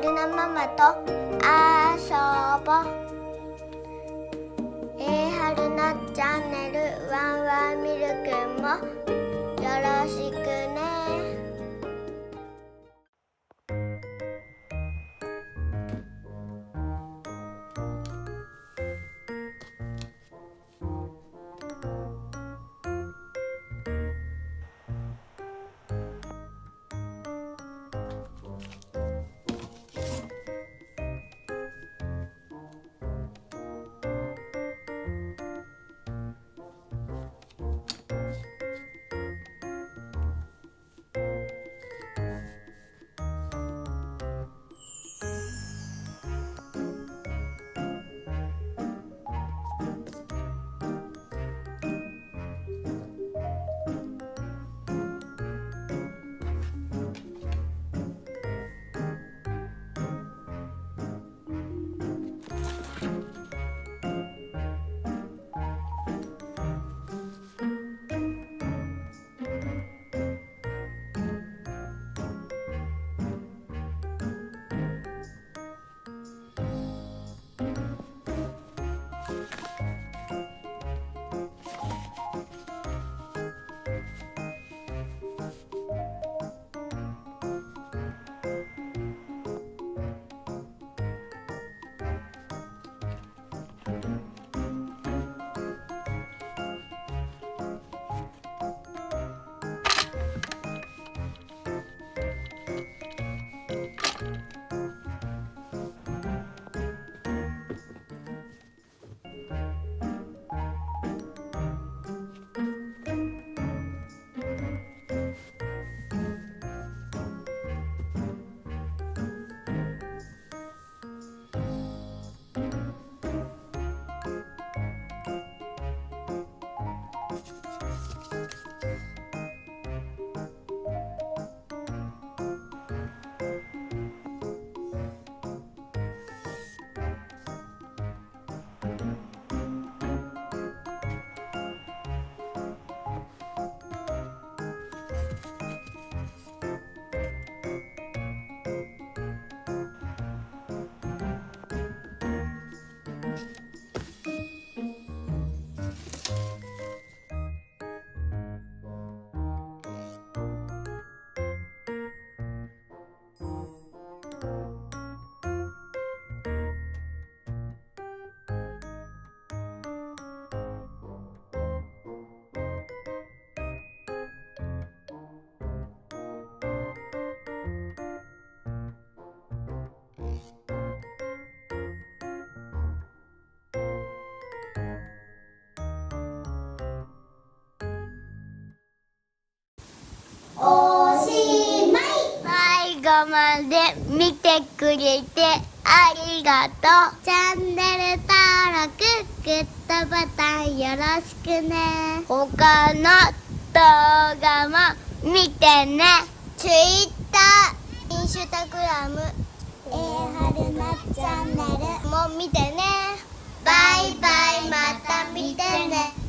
ＨARUNAママと遊ぼう。ＨARUNAチャンネルワンワンミルクもよろしくね。最後まで見てくれてありがとう。チャンネル登録、グッドボタンよろしくね。他の動画も見てね。Twitter、インスタグラム、ＨARUNAチャンネルも見てね。バイバイ、また見てね。